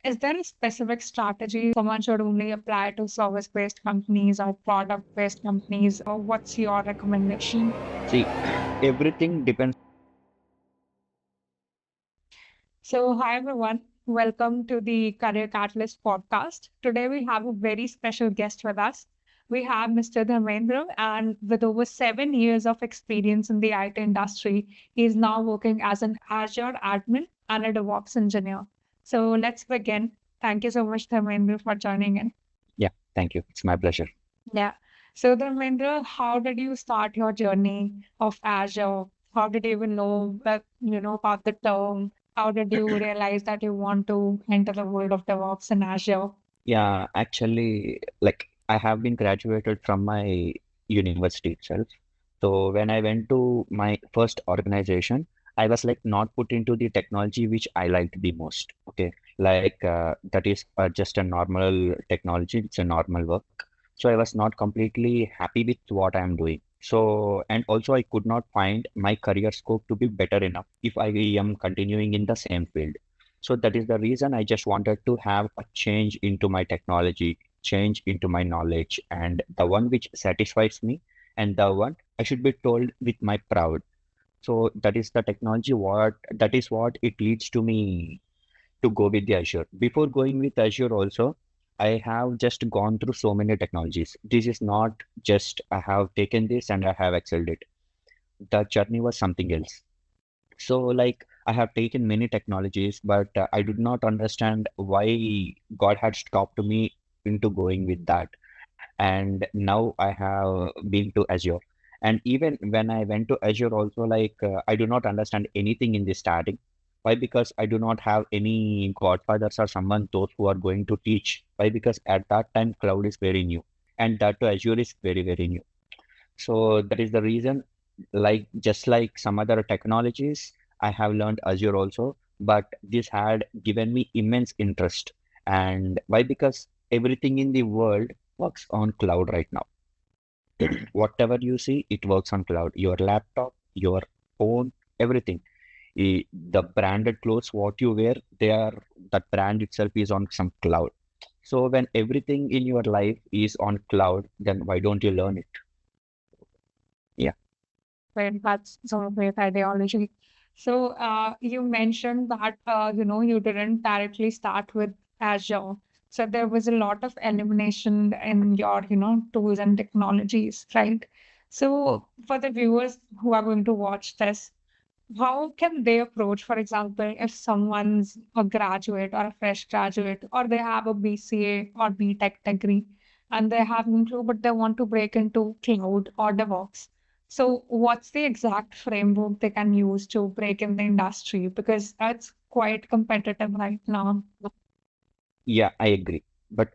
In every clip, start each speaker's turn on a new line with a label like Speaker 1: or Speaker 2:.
Speaker 1: is there a specific strategy someone should only apply to service-based companies or product-based companies, or what's your recommendation?
Speaker 2: See, everything depends.
Speaker 1: So, hi everyone. Welcome to the Career Catalyst podcast. Today we have a very special guest with us. We have Mr. Dharmendra, and with over 7 years of experience in the IT industry, he is now working as an Azure admin and a DevOps engineer. So, let's begin. Thank you so much, Dharmendra, for joining in.
Speaker 2: Yeah, thank you. It's my pleasure.
Speaker 1: Yeah. So, Dharmendra, how did you start your journey of Azure? How did you even know that, about the term? How did you realize that you want to enter the world of DevOps in Azure?
Speaker 2: Yeah, actually, like I have been graduated from my university itself. So when I went to my first organization, I was like not put into the technology which I liked the most. Okay, like that is just a normal technology. It's a normal work. So I was not completely happy with what I am doing. So and also I could not find my career scope to be better enough if I am continuing in the same field. So that is the reason I just wanted to have a change into my technology, change into my knowledge, and the one which satisfies me, and the one I should be told with my proud. So that is the technology. What that is what it leads to me to go with the Azure. Before going with Azure, also I have just gone through so many technologies. This is not just I have taken this and I have excelled it. The journey was something else. So, like, I have taken many technologies, but I did not understand why God had stopped me into going with that. And now I have been to Azure. And even when I went to Azure, also, like, I do not understand anything in the starting. Why? Because I do not have any godfathers or someone, those who are going to teach. Why? Because at that time, cloud is very new, and that to Azure is very, very new. So that is the reason, like just like some other technologies, I have learned Azure also, but this had given me immense interest. And why? Because everything in the world works on cloud right now. Whatever you see, it works on cloud. Your laptop, your phone, everything. The branded clothes, what you wear, they are that brand itself is on some cloud. So when everything in your life is on cloud, then why don't you learn it? Yeah.
Speaker 1: Right, that's sort of great ideology. So, you mentioned that you didn't directly start with Azure. So there was a lot of elimination in your, tools and technologies, right? So for the viewers who are going to watch this, how can they approach, for example, if someone's a graduate or a fresh graduate, or they have a BCA or BTech degree, and they have no clue, but they want to break into cloud or DevOps. So, what's the exact framework they can use to break in the industry? Because that's quite competitive right now.
Speaker 2: Yeah, I agree. But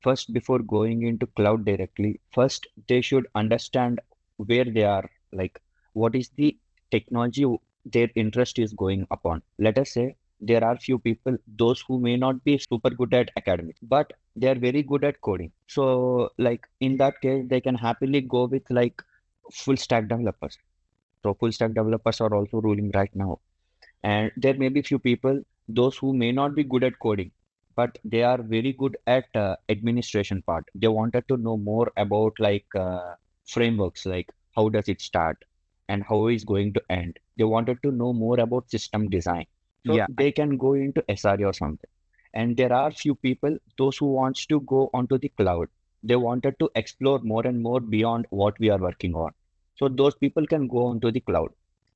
Speaker 2: first, before going into cloud directly, first they should understand where they are, like what is the technology their interest is going upon. Let us say there are few people, those who may not be super good at academics, but they are very good at coding. So, like in that case, they can happily go with like full stack developers. So full stack developers are also ruling right now. And there may be few people, those who may not be good at coding, but they are very good at administration part. They wanted to know more about like frameworks, like how does it start and how is going to end. They wanted to know more about system design. So
Speaker 3: Yeah,
Speaker 2: they can go into SRE or something. And there are few people, those who wants to go onto the cloud. They wanted to explore more and more beyond what we are working on. So those people can go onto the cloud.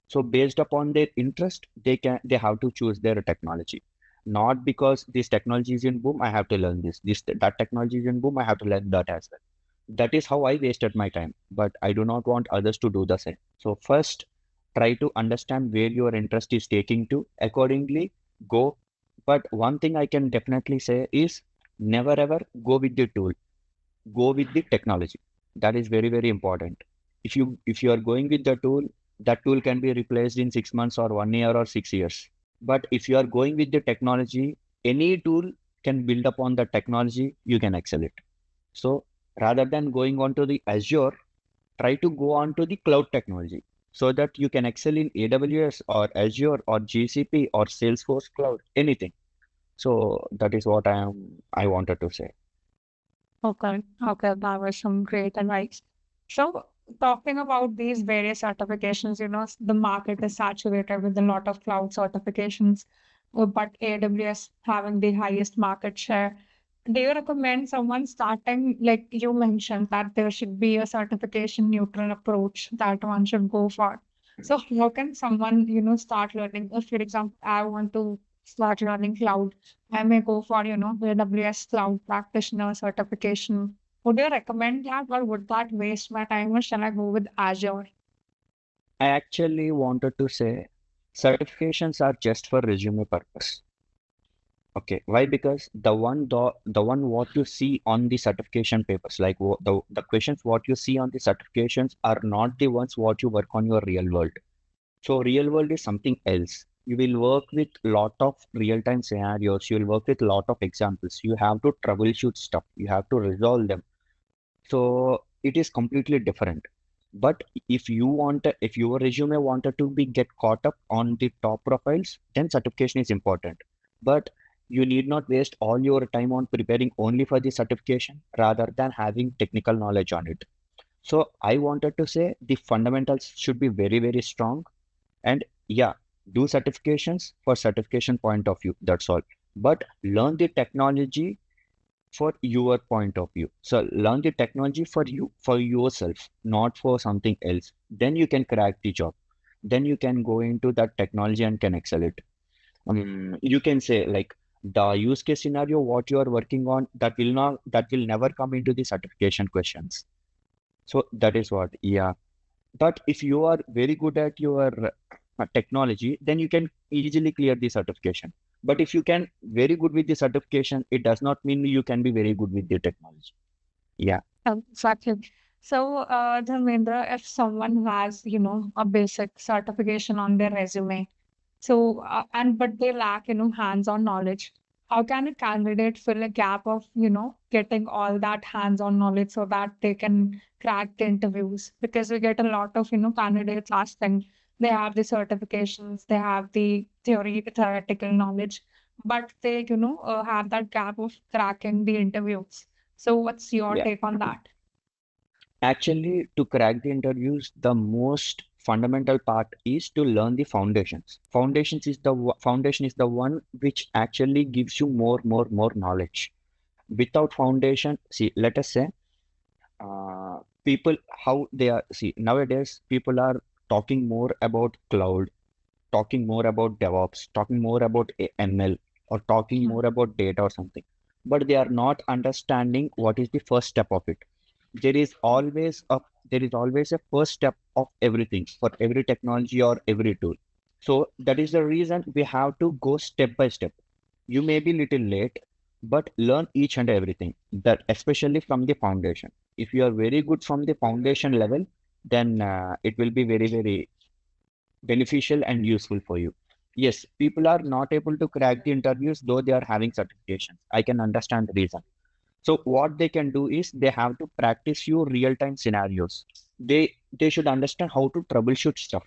Speaker 2: So based upon their interest, they have to choose their technology. Not because this technology is in boom, I have to learn this. That technology is in boom, I have to learn that as well. That is how I wasted my time. But I do not want others to do the same. So first, try to understand where your interest is taking to. Accordingly, go. But one thing I can definitely say is never ever go with the tool. Go with the technology. That is very, very important. If you are going with the tool, that tool can be replaced in 6 months or 1 year or 6 years. But if you are going with the technology, any tool can build upon the technology, you can excel it. So rather than going on to the Azure, try to go on to the cloud technology so that you can excel in AWS or Azure or GCP or Salesforce Cloud, anything. So that is what I wanted to say.
Speaker 1: Okay, okay, that was some great advice. So, talking about these various certifications, the market is saturated with a lot of cloud certifications, but AWS having the highest market share. Do you recommend someone starting, like you mentioned, that there should be a certification neutral approach that one should go for? So, how can someone, start learning? If, for example, I want to start learning cloud, I may go for, AWS Cloud Practitioner certification. Would you recommend that, or would that waste my time, or shall I go with Azure?
Speaker 2: I actually wanted to say certifications are just for resume purpose. Okay, why? Because the one what you see on the certification papers, like the questions what you see on the certifications are not the ones what you work on your real world. So real world is something else. You will work with lot of real-time scenarios. You will work with lot of examples. You have to troubleshoot stuff. You have to resolve them. So it is completely different. But if your resume wanted to be get caught up on the top profiles, then certification is important. But you need not waste all your time on preparing only for the certification rather than having technical knowledge on it. So I wanted to say the fundamentals should be very, very strong. And yeah, do certifications for certification point of view. That's all. But learn the technology for your point of view. So learn the technology for you, for yourself, not for something else. Then you can crack the job. Then you can go into that technology and can excel it. You can say like the use case scenario, what you are working on, that will never come into the certification questions. So that is what, yeah. But if you are very good at your technology, then you can easily clear the certification. But if you can very good with the certification, it does not mean you can be very good with the technology. Yeah.
Speaker 1: Exactly. So, Dharmendra, if someone has, a basic certification on their resume, so, and but they lack, hands-on knowledge. How can a candidate fill a gap of, getting all that hands-on knowledge so that they can crack the interviews? Because we get a lot of, candidates asking, they have the certifications, they have the theoretical knowledge, but they, have that gap of cracking the interviews. So, what's your
Speaker 2: Yeah.
Speaker 1: take on that?
Speaker 2: Actually, to crack the interviews, the most fundamental part is to learn the foundations. Foundation is the one which actually gives you more knowledge. Without foundation, see, let us say people how they are. See, nowadays people are talking more about cloud, talking more about DevOps, talking more about ML, or talking
Speaker 1: Hmm.
Speaker 2: more about data or something. But they are not understanding what is the first step of it. There is always a there is always a first step of everything for every technology or every tool. So that is the reason we have to go step by step. You may be little late, but learn each and everything. That especially from the foundation. If you are very good from the foundation level, then it will be very, very beneficial and useful for you. Yes, people are not able to crack the interviews though they are having certifications. I can understand the reason. So what they can do is they have to practice few real-time scenarios. They should understand how to troubleshoot stuff.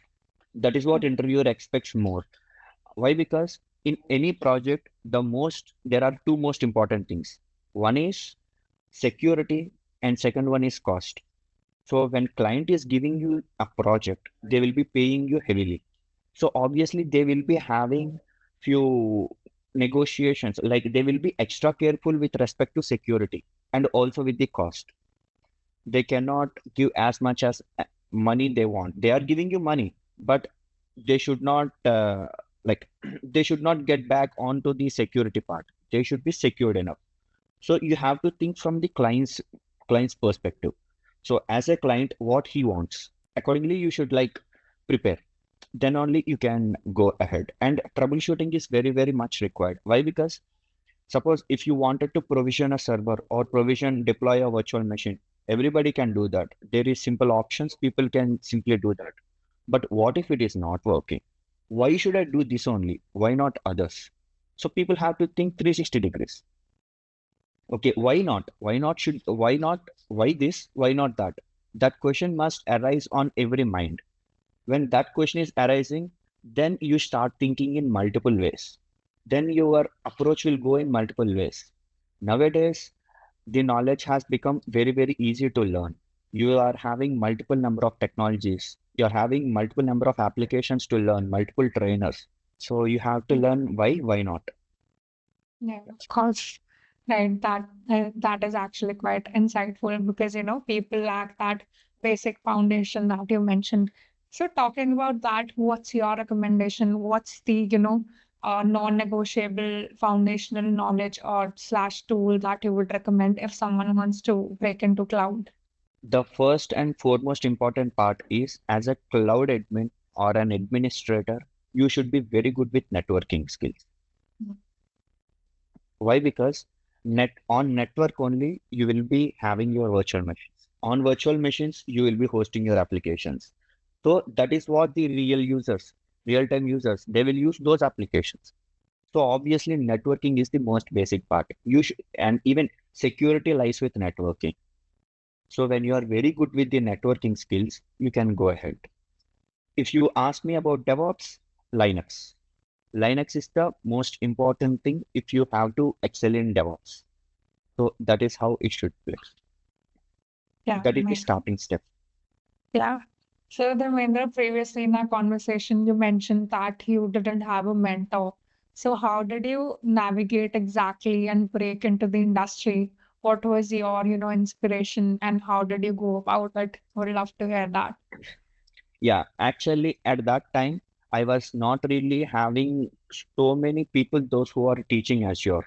Speaker 2: That is what interviewer expects more. Why? Because in any project, there are two most important things. One is security and second one is cost. So when client is giving you a project, they will be paying you heavily. So obviously they will be having few negotiations, like they will be extra careful with respect to security and also with the cost. They cannot give as much as money they want. They are giving you money, but they should not like they should not get back onto the security part. They should be secured enough. So you have to think from the client's perspective. So as a client, what he wants, accordingly you should like prepare. Then only you can go ahead. And troubleshooting is very, very much required. Why? Because suppose if you wanted to provision a server or deploy a virtual machine, everybody can do that. There is simple options, people can simply do that. But what if it is not working? Why should I do this only? Why not others? So people have to think 360 degrees. Okay, why not? Why this? Why not that? That question must arise on every mind. When that question is arising, then you start thinking in multiple ways. then your approach will go in multiple ways. Nowadays, the knowledge has become very, very easy to learn. You are having multiple number of technologies. You're having multiple number of applications to learn, multiple trainers. So you have to learn why not?
Speaker 1: Yeah, of course. Right. That is actually quite insightful because people lack that basic foundation that you mentioned. So talking about that, what's your recommendation? What's the non-negotiable foundational knowledge or slash tool that you would recommend if someone wants to break into cloud?
Speaker 2: The first and foremost important part is as a cloud admin or an administrator, you should be very good with networking skills.
Speaker 1: Mm.
Speaker 2: Why? Because on network only you will be having your virtual machines. On virtual machines, you will be hosting your applications. So that is what the real-time users, they will use those applications. So obviously networking is the most basic part. You should, and even security lies with networking. So when you are very good with the networking skills, you can go ahead. If you ask me about DevOps, Linux. Linux is the most important thing if you have to excel in DevOps. So that is how it should be.
Speaker 1: Yeah,
Speaker 2: That is the
Speaker 1: makes
Speaker 2: starting step.
Speaker 1: Yeah. So, Dharmendra, previously in our conversation, you mentioned that you didn't have a mentor. So, how did you navigate exactly and break into the industry? What was your inspiration, and how did you go about it? Would love to hear that.
Speaker 2: Yeah, actually at that time, I was not really having so many people, those who are teaching Azure,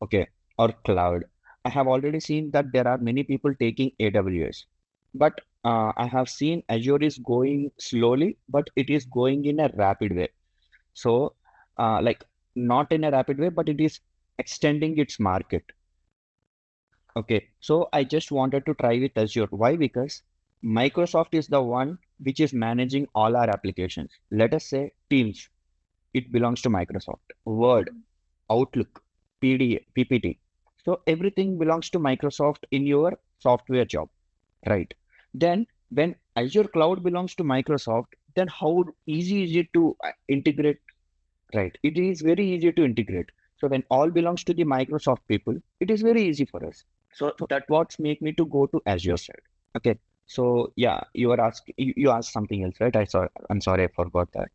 Speaker 2: okay, or cloud. I have already seen that there are many people taking AWS, but I have seen Azure is going slowly, but it is going in a rapid way. So, like not in a rapid way, but it is extending its market. Okay, so I just wanted to try with Azure. Why? Because Microsoft is the one which is managing all our applications. Let us say Teams, it belongs to Microsoft. Word, Outlook, PD, PPT. So everything belongs to Microsoft in your software job, right? Then when Azure Cloud belongs to Microsoft, then how easy is it to integrate? Right. It is very easy to integrate. So when all belongs to the Microsoft people, it is very easy for us. So that what's make me to go to Azure side. Okay. So yeah, you asked something else, right? I'm sorry, I forgot that.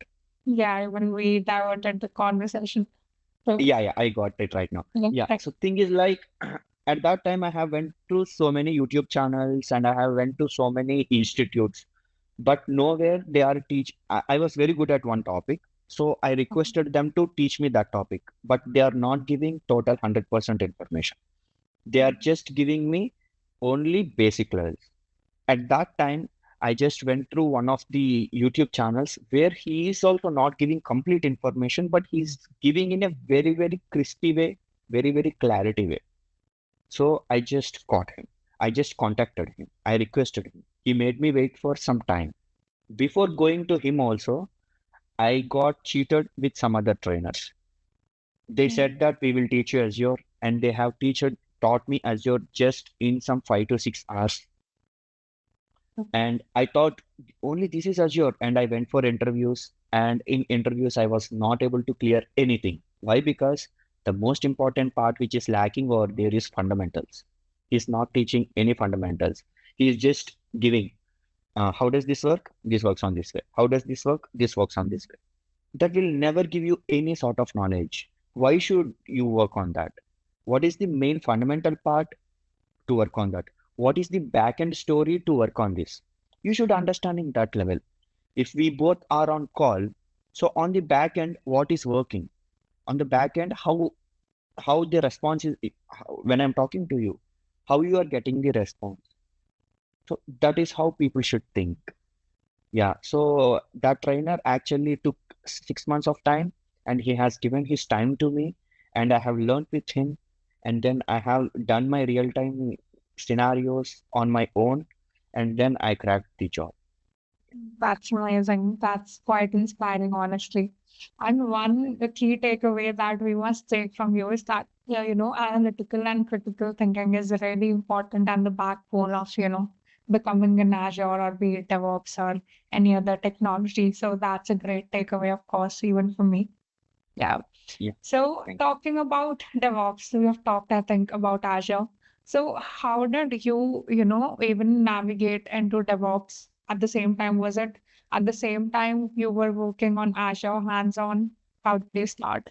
Speaker 1: Yeah, when we diverted the conversation. So,
Speaker 2: Yeah, I got it right now.
Speaker 1: yeah,
Speaker 2: Yeah.
Speaker 1: right.
Speaker 2: So thing is like at that time I have went through so many YouTube channels and I have went to so many institutes, but nowhere they are I was very good at one topic. So I requested them to teach me that topic, but they are not giving total 100% information. They are just giving me only basic levels. At that time, I just went through one of the YouTube channels where he is also not giving complete information, but he's giving in a very, very crispy way, very, very clarity way. So I just caught him. I just contacted him. I requested him. He made me wait for some time. Before going to him also, I got cheated with some other trainers. They
Speaker 1: Mm.
Speaker 2: said that we will teach you Azure, and they have taught me Azure just in some 5 to 6 hours. And I thought only this is Azure. And I went for interviews. And in interviews, I was not able to clear anything. Why? Because the most important part which is lacking over there is fundamentals. He's not teaching any fundamentals. He is just giving, how does this work? This works on this way. How does this work? This works on this way. That will never give you any sort of knowledge. Why should you work on that? What is the main fundamental part to work on that? What is the back end story to work on this? You should understand in that level. If we both are on call, so on the back end, what is working? On the back end, how the response is when I'm talking to you, how you are getting the response. So that is how people should think. Yeah, so that trainer actually took 6 months of time and he has given his time to me and I have learned with him and then I have done my real-time scenarios on my own and then I cracked the job.
Speaker 1: That's amazing. That's quite inspiring, honestly. And one the key takeaway that we must take from you is that analytical and critical thinking is really important and the backbone of becoming an Azure or be it DevOps or any other technology. So that's a great takeaway, of course, even for me. Yeah.
Speaker 2: Yeah,
Speaker 1: So
Speaker 2: thank
Speaker 1: talking about DevOps, we have talked, I think, about Azure. So how did you, even navigate into DevOps at the same time? Was it at the same time you were working on Azure hands-on? How did you start?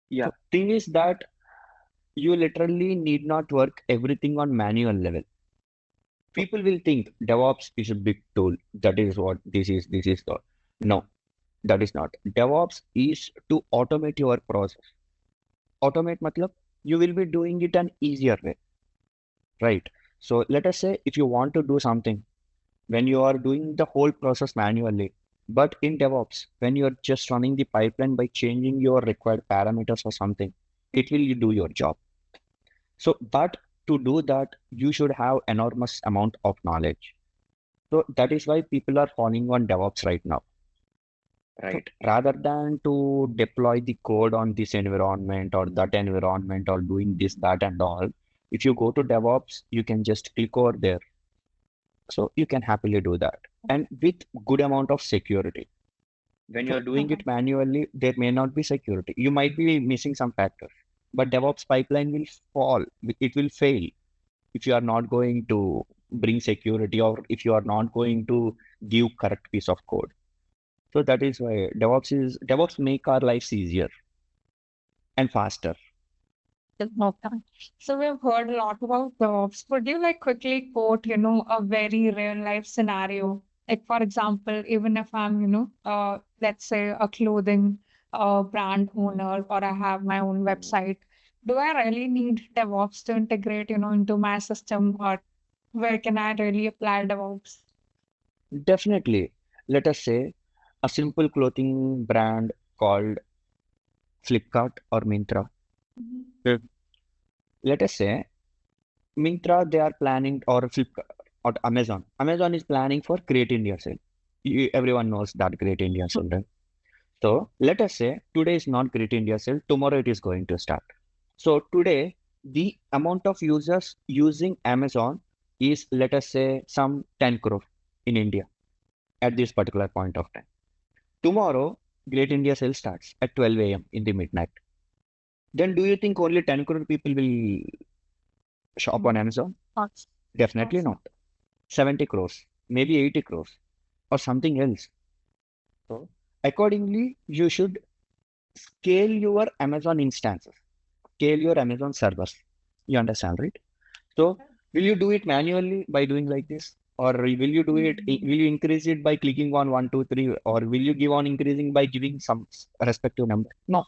Speaker 2: you. So thing is that you literally need not work everything on manual level. People will think DevOps is a big tool. That is what this is. This is the no, that is not. DevOps is to automate your process. Automate matlab you will be doing it an easier way, right? So let us say if you want to do something when you are doing the whole process manually, but in DevOps, when you are just running the pipeline by changing your required parameters or something, it will do your job. So, but to do that, you should have enormous amount of knowledge. So that is why people are falling on DevOps right now, right? Rather than to deploy the code on this environment or that environment or doing this, that, and all, if you go to DevOps, you can just click over there. So you can happily do that. And with good amount of security. When you're doing it manually, there may not be security. You might be missing some factors, but DevOps pipeline will fall. It will fail if you are not going to bring security or if you are not going to give correct piece of code. So that is why DevOps make our lives easier and faster.
Speaker 1: Okay. So we've heard a lot about DevOps. Could you like quickly quote, a very real life scenario? Like for example, even if I'm, let's say a clothing brand owner or I have my own website, do I really need DevOps to integrate, into my system, or where can I really apply DevOps?
Speaker 2: Definitely. Let us say a simple clothing brand called Flipkart or Myntra.
Speaker 1: Mhm.
Speaker 2: Let us say Myntra, they are planning, or Flipkart or Amazon. Amazon is planning for Great India Sale. Everyone knows that Great India Sale, right? So let us say today is not Great India Sale, tomorrow it is going to start. So today, the amount of users using Amazon is, let us say, some 10 crore in India at this particular point of time. Tomorrow, Great India Sale starts at 12 a.m. in the midnight. Then do you think only 10 crore people will shop on Amazon?
Speaker 1: Thoughts?
Speaker 2: Definitely not. 70 crores, maybe 80 crores, or something else. So, accordingly, you should scale your Amazon instances, scale your Amazon servers. You understand, right? So, will you do it manually by doing like this? Or will you do it, will you increase it by clicking on one, two, three, or will you give on increasing by giving some respective number? No,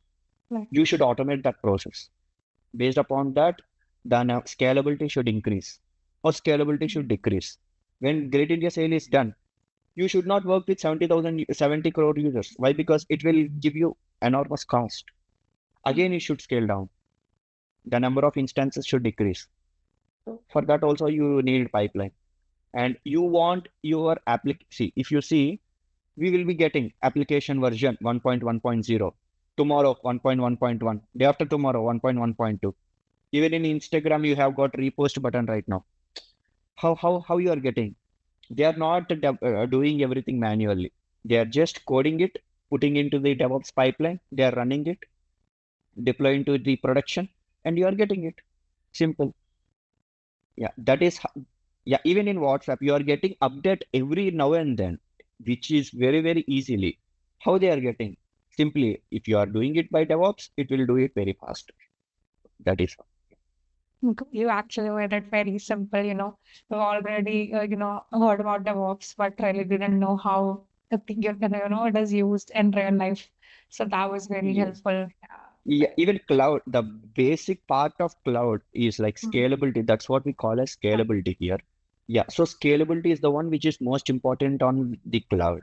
Speaker 1: Right.
Speaker 2: you should automate that process. Based upon that, then scalability should increase or scalability should decrease. When Great India Sale is done, you should not work with 70,000, 70 crore users. Why? Because it will give you enormous cost. Again, it should scale down. The number of instances should decrease. For that also, you need pipeline. And you want your application. See, if you see, we will be getting application version 1.1.0. Tomorrow, 1.1.1. Day after tomorrow, 1.1.2. Even in Instagram, you have got repost button right now. How you are getting? They are not doing everything manually. They are just coding it, putting into the DevOps pipeline. They are running it, deploying to the production, and you are getting it. Simple. Yeah, that is. Yeah, even in WhatsApp, you are getting update every now and then, which is very easily. How they are getting? Simply, if you are doing it by DevOps, it will do it very fast. That is.
Speaker 1: You actually made it very simple, We already, heard about DevOps, but really didn't know how the thing it is used in real life. So that was very
Speaker 2: Yes.
Speaker 1: helpful.
Speaker 2: Yeah, even cloud, the basic part of cloud is like
Speaker 1: Mm.
Speaker 2: scalability. That's what we call as scalability here. Yeah, so scalability is the one which is most important on the cloud.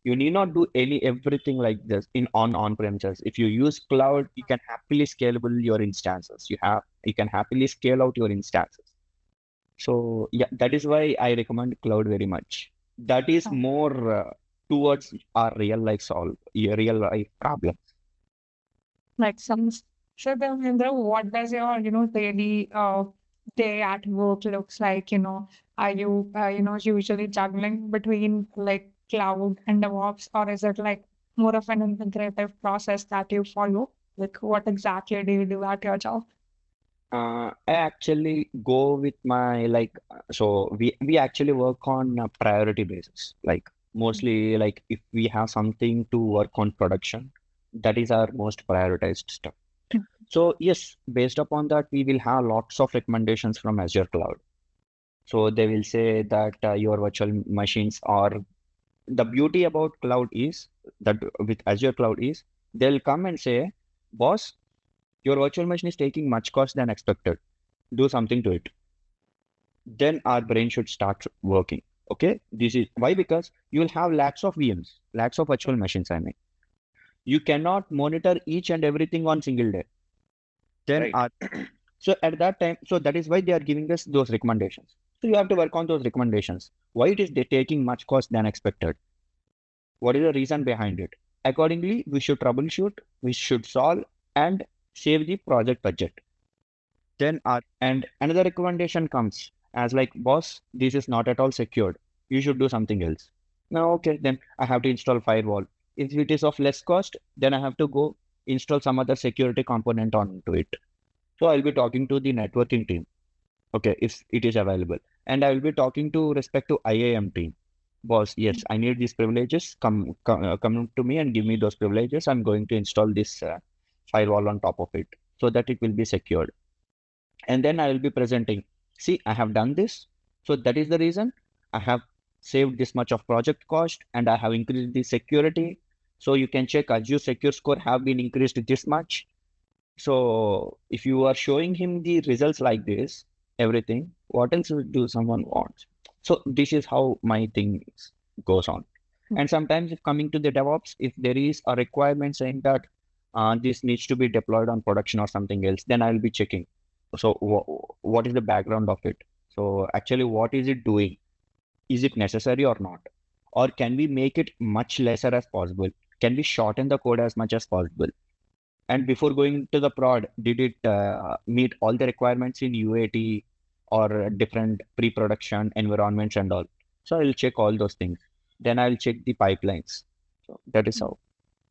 Speaker 2: You need not do everything like this in on premises. If you use cloud, you can happily scalable your instances. You can happily scale out your instances. So yeah, that is why I recommend cloud very much. That is
Speaker 1: Oh,
Speaker 2: more towards our real life problem.
Speaker 1: makes sense. So, Dharmendra, what does your, daily day at work looks like? Are you, usually juggling between like cloud and DevOps, or is it like more of an integrative process that you follow? Like, what exactly do you do at your job?
Speaker 2: I actually go with my so we actually work on a priority basis. Like mostly like if we have something to work on production, that is our most prioritized stuff. So yes, based upon that, we will have lots of recommendations from Azure Cloud. So they will say that your virtual machines are the beauty about cloud is that with Azure Cloud is they'll come and say, boss, your virtual machine is taking much cost than expected. Do something to it. Then our brain should start working. Okay, this is why, because you will have lakhs of VMs, lakhs of virtual machines. I mean, you cannot monitor each and everything on single day. Then
Speaker 3: Right.
Speaker 2: our so at that time, so that is why they are giving us those recommendations. So you have to work on those recommendations. Why it is they taking much cost than expected? What is the reason behind it? Accordingly, we should troubleshoot, we should solve and save the project budget. Then and another recommendation comes as like, boss, this is not at all secured. You should do something else. Now, okay, then I have to install firewall. If it is of less cost, then I have to go install some other security component onto it. So I'll be talking to the networking team. Okay, if it is available. And I will be talking to respect to IAM team. Boss, yes, I need these privileges. Come to me and give me those privileges. I'm going to install this firewall on top of it so that it will be secured. And then I will be presenting, see, I have done this. So that is the reason I have saved this much of project cost and I have increased the security. So you can check Azure secure score have been increased this much. So if you are showing him the results like this, everything, what else would do someone wants? So this is how my thing goes on. And sometimes if coming to the DevOps, if there is a requirement saying that this needs to be deployed on production or something else, then I'll be checking. So what is the background of it? So actually, what is it doing? Is it necessary or not? Or can we make it much lesser as possible? Can we shorten the code as much as possible? And before going to the prod, did it meet all the requirements in UAT or different pre-production environments and all? So I'll check all those things. Then I'll check the pipelines. So that is how.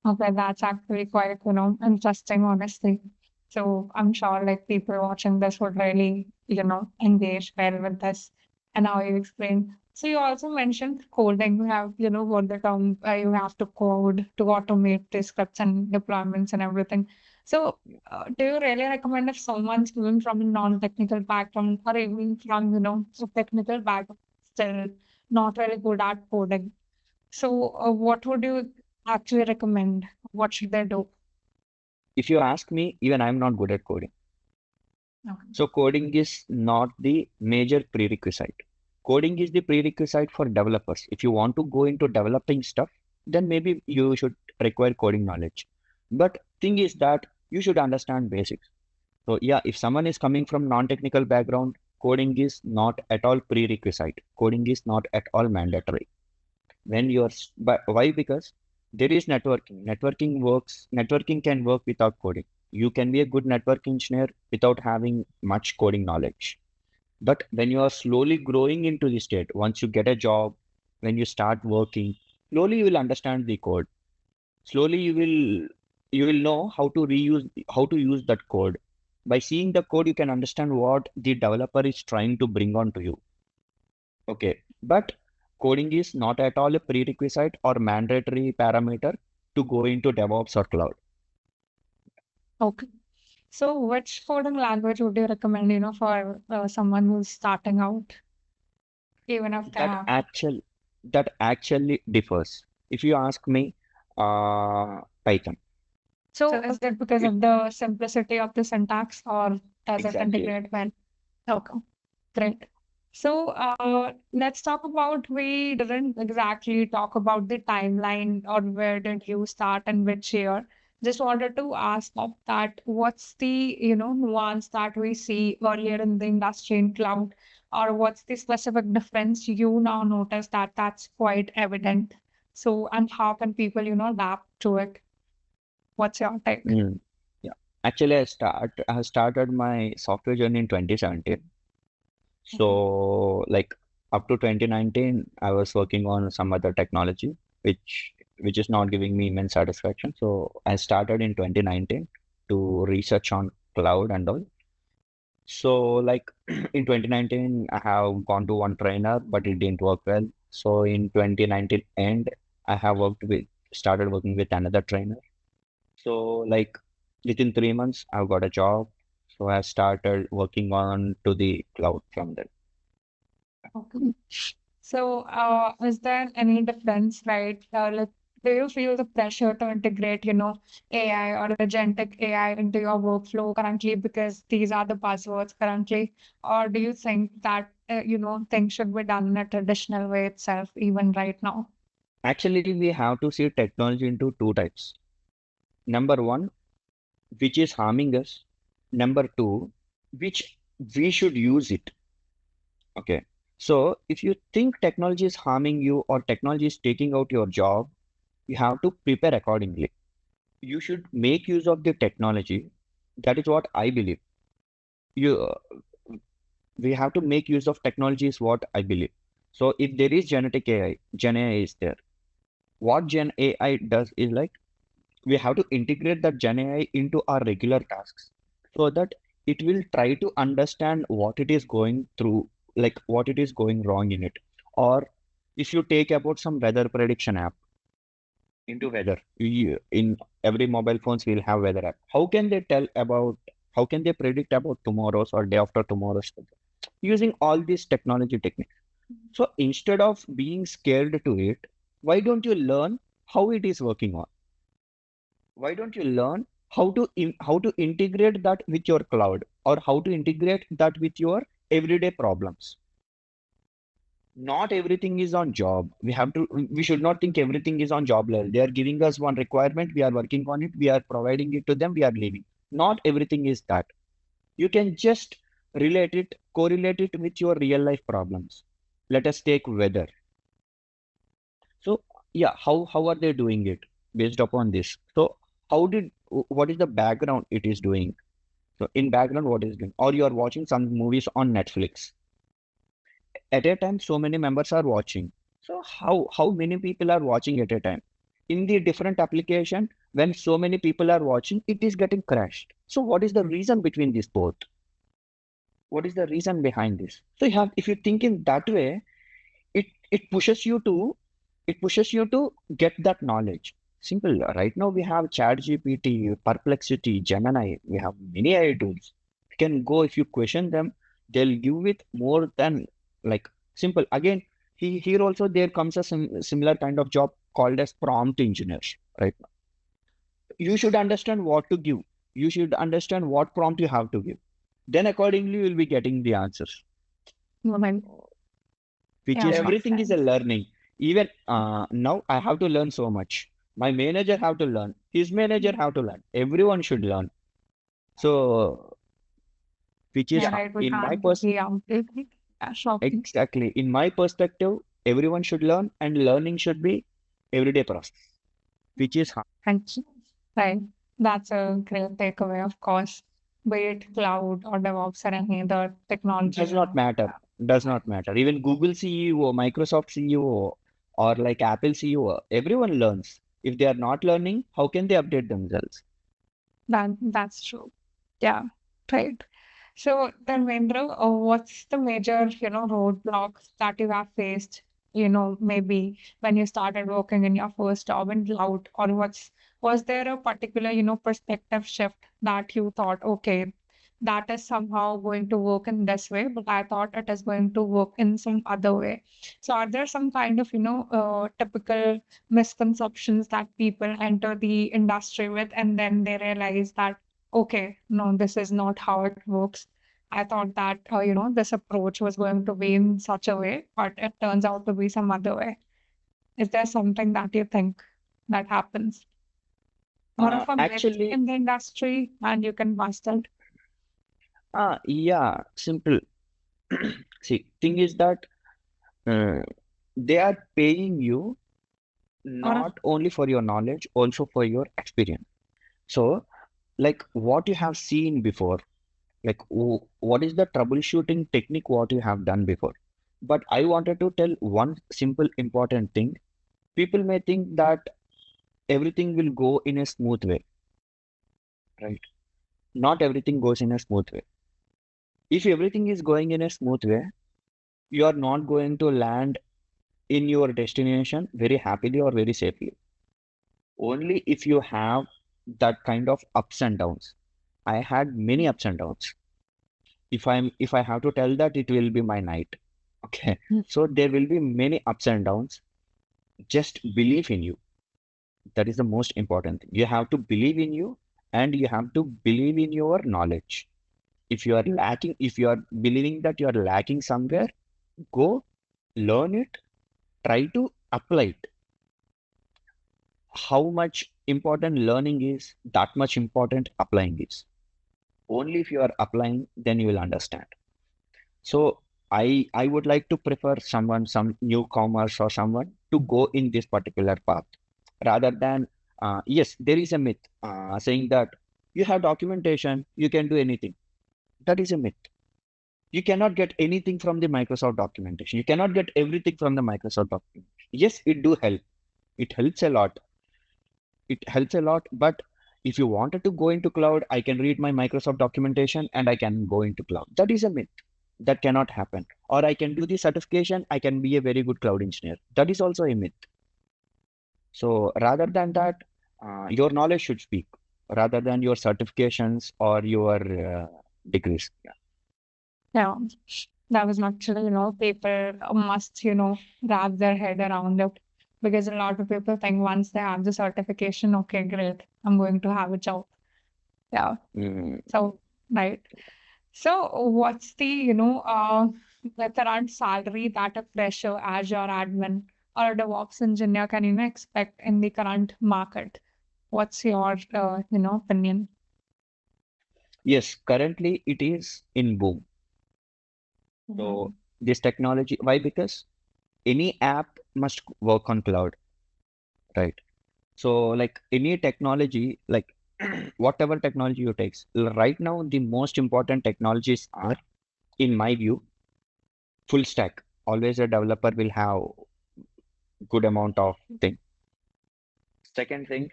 Speaker 1: Okay, that's actually quite, interesting, honestly. So I'm sure like people watching this would really, engage well with this and how you explain. So you also mentioned coding. You have, what the term you have to code to automate the scripts and deployments and everything. So do you really recommend if someone's coming from a non-technical background or even from, a technical background, still not very good at coding? So, what would you actually recommend? What should they do?
Speaker 2: If you ask me, even I'm not good at coding.
Speaker 1: Okay.
Speaker 2: So coding is not the major prerequisite. Coding is the prerequisite for developers. If you want to go into developing stuff, then maybe you should require coding knowledge. But thing is that you should understand basics. So yeah, if someone is coming from non-technical background, coding is not at all prerequisite. Coding is not at all mandatory. When you're, but why? Because there is networking. Networking can work without coding. You can be a good network engineer without having much coding knowledge. But when you are slowly growing into the state, once you get a job, when you start working, slowly you will understand the code. Slowly you will know how to use that code. By seeing the code, you can understand what the developer is trying to bring on to you. Okay. But coding is not at all a prerequisite or mandatory parameter to go into DevOps or cloud.
Speaker 1: Okay. So, which coding language would you recommend, for someone who's starting out, even if they
Speaker 2: That
Speaker 1: have?
Speaker 2: actual that actually differs. If you ask me, Python.
Speaker 1: So, is that because
Speaker 2: It
Speaker 1: of the simplicity of the syntax, or does it
Speaker 2: exactly.
Speaker 1: integrate well? Okay, great. So, let's talk about, we didn't exactly talk about the timeline or where did you start and which year. Just wanted to ask that what's the, nuance that we see earlier in the industry in cloud, or what's the specific difference you now notice that that's quite evident. So, and how can people, adapt to it? What's your take?
Speaker 2: Mm, yeah. Actually, I started my software journey in 2017.
Speaker 1: Okay.
Speaker 2: So like up to 2019, I was working on some other technology, which which is not giving me immense satisfaction. So I started in 2019 to research on cloud and all. So like in 2019, I have gone to one trainer, but it didn't work well. So in 2019 end, I have started working with another trainer. So like within 3 months, I've got a job. So I started working on to the cloud from there.
Speaker 1: Okay. So, is there any difference, right? Like, do you feel the pressure to integrate, AI or agentic AI into your workflow currently because these are the buzzwords currently? Or do you think that, things should be done in a traditional way itself, even right now?
Speaker 2: Actually, we have to see technology into two types. Number one, which is harming us. Number two, which we should use it. Okay. So if you think technology is harming you or technology is taking out your job, you have to prepare accordingly. You should make use of the technology. That is what I believe. You, we have to make use of technology is what I believe. So if there is genetic AI, Gen AI is there. What Gen AI does is like we have to integrate that Gen AI into our regular tasks so that it will try to understand what it is going through, like what it is going wrong in it. Or if you take about some weather prediction app into weather, in every mobile phones will have weather app. How can they predict about tomorrow's or day after tomorrow's weather? Using all these technology techniques. So instead of being scared to it, why don't you learn how it is working on? Why don't you learn how to integrate that with your cloud or how to integrate that with your everyday problems? Not everything is on job. We should not think everything is on job level. They are giving us one requirement, we are working on it, we are providing it to them, we are leaving. Not everything is that. You can just correlate it with your real life problems. Let us take weather. So yeah, how are they doing it based upon this? So what is the background it is doing? So in background, what is doing? Or you are watching some movies on Netflix. At a time, so many members are watching. So how many people are watching at a time? In the different application, when so many people are watching, it is getting crashed. So what is the reason between these both? What is the reason behind this? So if you think in that way, it it pushes you to get that knowledge. Simple. Right now we have ChatGPT, Perplexity, Gemini. We have many AI tools. You can go if you question them, they'll give it more than like simple. Again, here also there comes a similar kind of job called as prompt engineers. Right now, you should understand what to give. You should understand what prompt you have to give. Then accordingly, you will be getting the answers.
Speaker 1: Moment.
Speaker 2: Which
Speaker 1: Yeah,
Speaker 2: is
Speaker 1: makes
Speaker 2: everything is a
Speaker 1: sense.
Speaker 2: learning. Even now I have to learn so much. My manager have to learn. His manager have to learn. Everyone should learn. So, which is
Speaker 1: Yeah, right. We
Speaker 2: in my
Speaker 1: can't
Speaker 2: pers
Speaker 1: be outdated. Yeah, shopping.
Speaker 2: exactly in my perspective, everyone should learn, and learning should be everyday process, which is
Speaker 1: Thank you. Right. That's a great takeaway, of course. Be it cloud or DevOps or any other technology,
Speaker 2: does not matter. Does not matter. Even Google CEO, Microsoft CEO, or like Apple CEO, everyone learns. If they are not learning, how can they update themselves?
Speaker 1: That's true. Yeah, right. So, Dharmendra, what's the major, roadblocks that you have faced, maybe when you started working in your first job in cloud, or was there a particular, perspective shift that you thought, okay, that is somehow going to work in this way, but I thought it is going to work in some other way. So, are there some kind of, typical misconceptions that people enter the industry with, and then they realize that, okay, no, this is not how it works. I thought that, this approach was going to be in such a way, but it turns out to be some other way. Is there something that you think that happens? One of a myth
Speaker 2: Actually,
Speaker 1: in the industry, and you can bust it,
Speaker 2: yeah, simple. See, thing is that uh, they are paying you
Speaker 1: or
Speaker 2: not only for your knowledge, also for your experience. So, like what you have seen before, like what is the troubleshooting technique what you have done before. But I wanted to tell one simple important thing. People may think that everything will go in a smooth way, right? Not everything goes in a smooth way. If everything is going in a smooth way, you are not going to land in your destination very happily or very safely. Only if you have that kind of ups and downs. I had many ups and downs. If I have to tell that, it will be my night. Okay.
Speaker 1: Mm.
Speaker 2: So there will be many ups and downs. Just believe in you. That is the most important thing. You have to believe in you, and you have to believe in your knowledge. If you are lacking, if you are believing that you are lacking somewhere, go learn it, try to apply it. How much important learning is, that much important applying is. Only if you are applying, then you will understand. So I would like to prefer someone, some newcomers or someone to go in this particular path rather than yes, there is a myth saying that you have documentation, you can do anything. That is a myth. You cannot get anything from the Microsoft documentation. You cannot get everything from the Microsoft documentation. Yes, it do help. It helps a lot. It helps a lot. But if you wanted to go into cloud, I can read my Microsoft documentation and I can go into cloud. That is a myth. That cannot happen. Or I can do the certification, I can be a very good cloud engineer. That is also a myth. So rather than that, your knowledge should speak rather than your certifications or your degrees. Yeah.
Speaker 1: Yeah, that was actually, people must, wrap their head around it because a lot of people think once they have the certification, okay, great, I'm going to have a job. Yeah.
Speaker 2: Mm,
Speaker 1: So, right. So, what's the current salary that a fresher, Azure admin, or a DevOps engineer can, expect in the current market? What's your, opinion?
Speaker 2: yes, currently it is in boom. So
Speaker 1: Mhm.
Speaker 2: this technology, why? Because any app must work on cloud, right? So like any technology, like whatever technology you take, right now the most important technologies are, in my view, full stack. Always a developer will have good amount of thing. Second thing,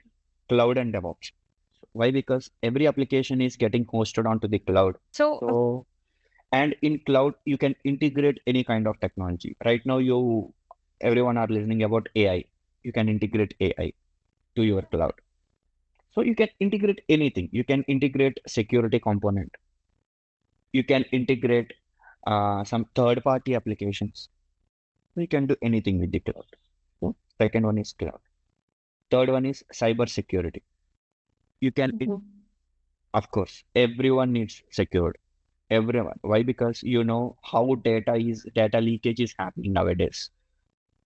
Speaker 2: cloud and DevOps. Why? Because every application is getting hosted onto the cloud.
Speaker 1: So,
Speaker 2: So and in cloud you can integrate any kind of technology. Right now everyone are listening about AI. You can integrate AI to your cloud. So you can integrate anything. You can integrate security component. You can integrate some third party applications. So you can do anything with the cloud. So second one is cloud. Third one is cyber security. You can,
Speaker 1: Mhm.
Speaker 2: of course, everyone needs secured. Everyone. Why? Because you know how data leakage is happening nowadays.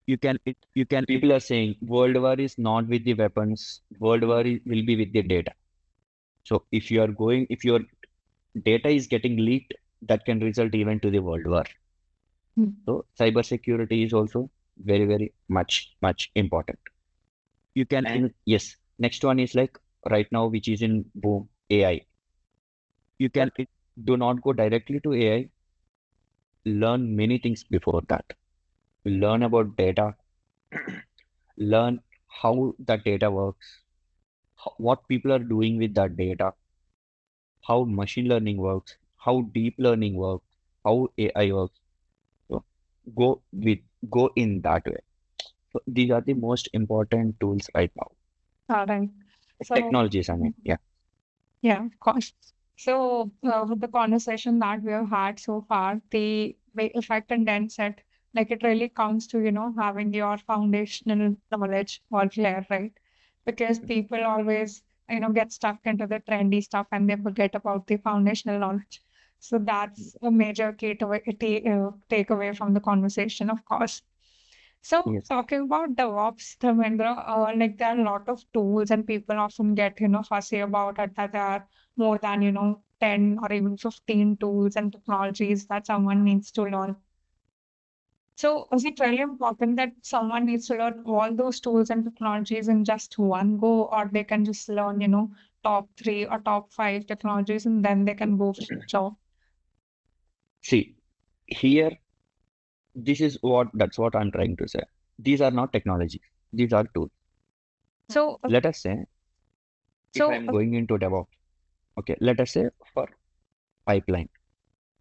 Speaker 2: People are saying world war is not with the weapons, world war will be with the data. So if your data is getting leaked, that can result even to the world war.
Speaker 1: Mhm.
Speaker 2: So cybersecurity is also very, very much important. Yes. Next one is like right now, which is in boom, AI. You can do not go directly to AI, learn many things before that. Learn about data, learn how that data works, what people are doing with that data, how machine learning works, how deep learning works, how AI works. So go with go in that way. So these are the most important tools right now.
Speaker 1: all right. So,
Speaker 2: Technologies, I mean, yeah.
Speaker 1: yeah, of course. So, with the conversation that we have had so far, if I condense it, like it really comes to, having your foundational knowledge all clear, right? Because people always, get stuck into the trendy stuff and they forget about the foundational knowledge. So that's a major takeaway from the conversation, of course. So
Speaker 2: Yes.
Speaker 1: talking about DevOps, Dharmendra, like there are a lot of tools and people often get, fussy about it that there are more than, 10 or even 15 tools and technologies that someone needs to learn. So is it really important that someone needs to learn all those tools and technologies in just one go, or they can just learn, top three or top five technologies and then they can go for the job?
Speaker 2: See, here, that's what I'm trying to say. These are not technologies. These are tools.
Speaker 1: So,
Speaker 2: Let us say if
Speaker 1: so
Speaker 2: I'm going into DevOps, okay, let us say for pipeline,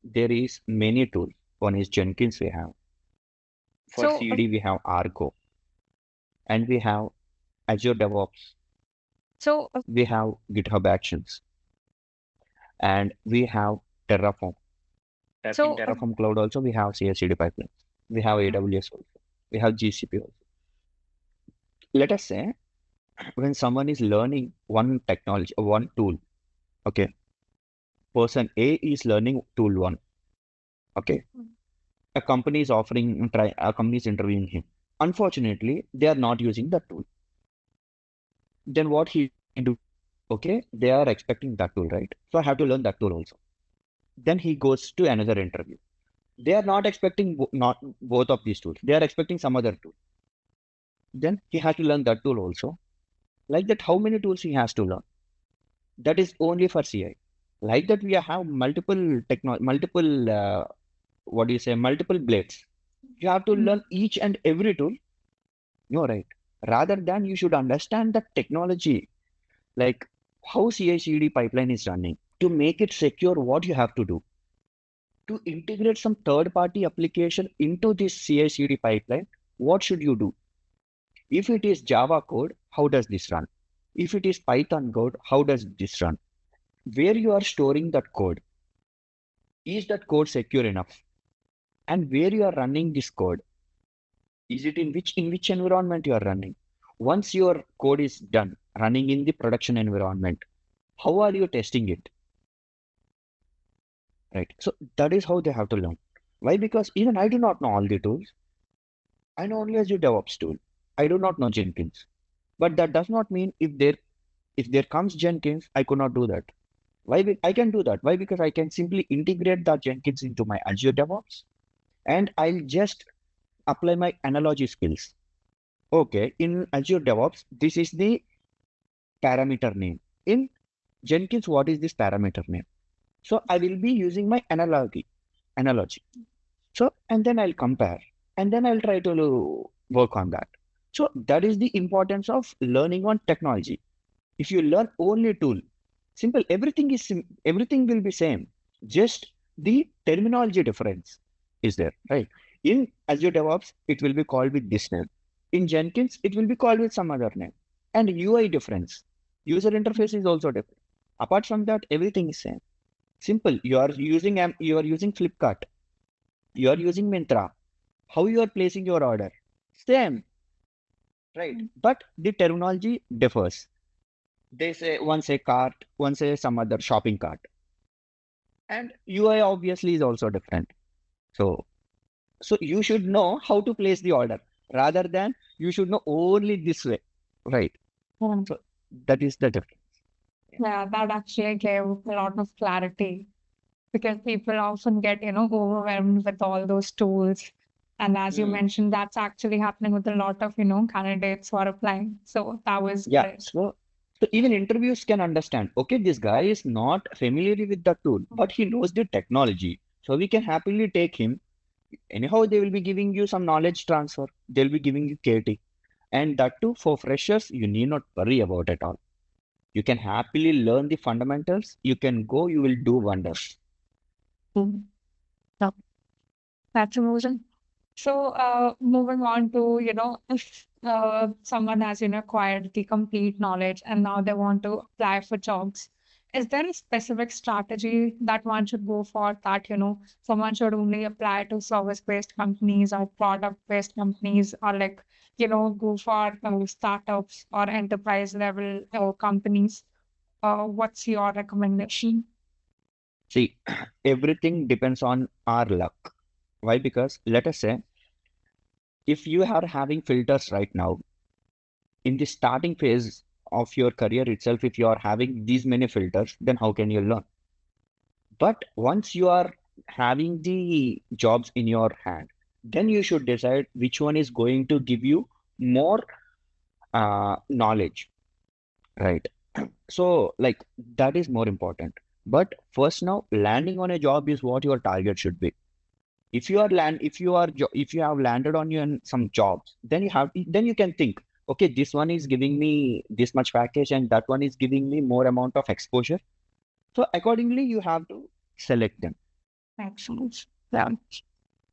Speaker 2: there is many tools. One is Jenkins we have. For
Speaker 1: so
Speaker 2: CD we have Argo, and we have Azure DevOps.
Speaker 1: so
Speaker 2: We have GitHub Actions, and we have Terraform. In
Speaker 1: so
Speaker 2: Terraform Cloud also we have CI/CD pipelines. We have AWS also. We have GCP also. Let us say when someone is learning one technology, one tool, okay, person A is learning tool one, okay, a company is offering, a company is interviewing him. Unfortunately, they are not using that tool. Then what he do? Okay, they are expecting that tool, right? So I have to learn that tool also. Then he goes to another interview. They are not expecting not both of these tools. They are expecting some other tool. Then he has to learn that tool also. Like that, how many tools he has to learn? That is only for CI. Like that, we have multiple what do you say, multiple blades. You have to learn each and every tool. No, right. Rather than you should understand the technology, like how CI/CD pipeline is running. To make it secure, what you have to do to integrate some third-party application into this CI/CD pipeline, what should you do? If it is Java code, how does this run? If it is Python code, how does this run? Where you are storing that code, is that code secure enough? And where you are running this code, is it in which environment you are running? Once your code is done running in the production environment, how are you testing it? Right. So that is how they have to learn. Why? Because even I do not know all the tools. I know only Azure DevOps tool. I do not know Jenkins. But that does not mean if there comes Jenkins, I could not do that. Why? I can do that. Why? Because I can simply integrate that Jenkins into my Azure DevOps, and I'll just apply my analogy skills. Okay, in Azure DevOps, this is the parameter name. In Jenkins, what is this parameter name? So I will be using my analogy. So, and then I'll compare, and then I'll try to work on that. So that is the importance of learning on technology. If you learn only tool, simple, everything will be same. Just the terminology difference is there, right? In Azure DevOps, it will be called with this name. In Jenkins, it will be called with some other name. And UI difference, user interface is also different. Apart from that, everything is same. Simple. You are using Flipkart. You are using Myntra. How you are placing your order? Same, right? But the terminology differs. They say one say cart, one say some other shopping cart. And UI obviously is also different. So, so you should know how to place the order rather than you should know only this way, right?
Speaker 1: yeah,
Speaker 2: So that is the difference.
Speaker 1: yeah, that actually gave a lot of clarity because people often get, overwhelmed with all those tools. And as you
Speaker 2: Hmm.
Speaker 1: mentioned, that's actually happening with a lot of, candidates who are applying. So that was
Speaker 2: Yeah.
Speaker 1: great.
Speaker 2: So even interviews can understand, okay, this guy is not familiar with the tool, but he knows the technology. So we can happily take him. Anyhow, they will be giving you some knowledge transfer. They'll be giving you KT. And that too, for freshers, you need not worry about it all. You can happily learn the fundamentals. You can go, you will do wonders.
Speaker 1: Mhm. Yeah, that's amazing. So, moving on to, if someone has, acquired the complete knowledge and now they want to apply for jobs, is there a specific strategy that one should go for that, someone should only apply to service-based companies or product-based companies or like, go for startups or enterprise level companies? What's your recommendation?
Speaker 2: See, everything depends on our luck. Why? Because let us say, if you are having filters right now, in the starting phase of your career itself, if you are having these many filters, then how can you learn? But once you are having the jobs in your hand, then you should decide which one is going to give you more knowledge, right? So, like, that is more important. But first, now landing on a job is what your target should be. If you have landed on some jobs, then you can think. okay, this one is giving me this much package and that one is giving me more amount of exposure. So accordingly, you have to select them.
Speaker 1: Excellent. Yeah.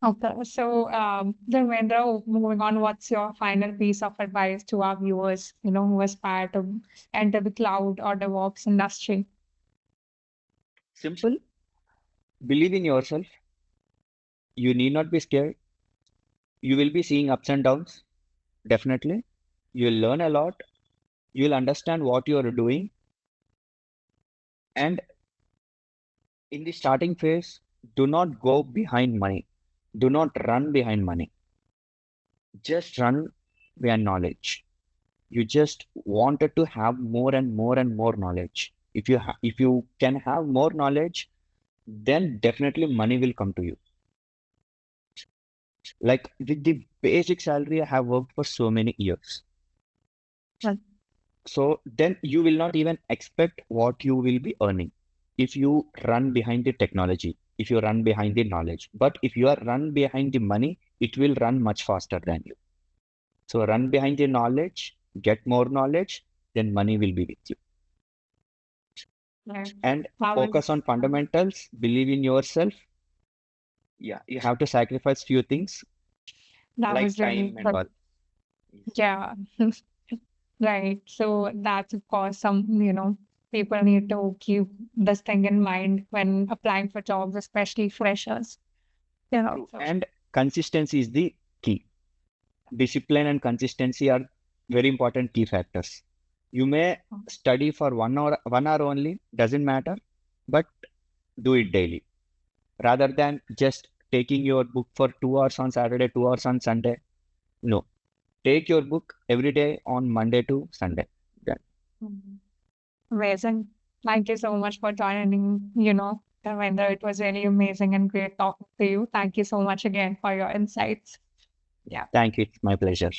Speaker 1: Okay. So, Dharmendra, moving on, what's your final piece of advice to our viewers, who aspire to enter the cloud or DevOps industry?
Speaker 2: Simple, believe in yourself. You need not be scared. You will be seeing ups and downs, definitely. You'll learn a lot. You'll understand what you are doing. And in the starting phase, do not go behind money. Do not run behind money. Just run behind knowledge. You just wanted to have more and more and more knowledge. If you can have more knowledge, then definitely money will come to you. Like with the basic salary, I have worked for so many years.
Speaker 1: Well,
Speaker 2: So then you will not even expect what you will be earning if you run behind the technology, if you run behind the knowledge. But if you are run behind the money, it will run much faster than you. So run behind the knowledge, get more knowledge, then money will be with you.
Speaker 1: yeah,
Speaker 2: And
Speaker 1: that
Speaker 2: focus
Speaker 1: was
Speaker 2: on fundamentals, believe in yourself. Yeah, you have to sacrifice few things
Speaker 1: that
Speaker 2: like
Speaker 1: was really
Speaker 2: time and
Speaker 1: good.
Speaker 2: all.
Speaker 1: Yeah. Right. So that's of course people need to keep this thing in mind when applying for jobs, especially freshers. Yeah.
Speaker 2: True.
Speaker 1: So
Speaker 2: And consistency is the key. Discipline and consistency are very important key factors. You may study for 1 hour only, doesn't matter, but do it daily rather than just taking your book for 2 hours on Saturday, 2 hours on Sunday. No, take your book every day on Monday to Sunday. Then
Speaker 1: mhm. Amazing. Thank you so much for joining, Dharmendra. It was really amazing and great talking to you. Thank you so much again for your insights. Yeah.
Speaker 2: thank you. It's my pleasure.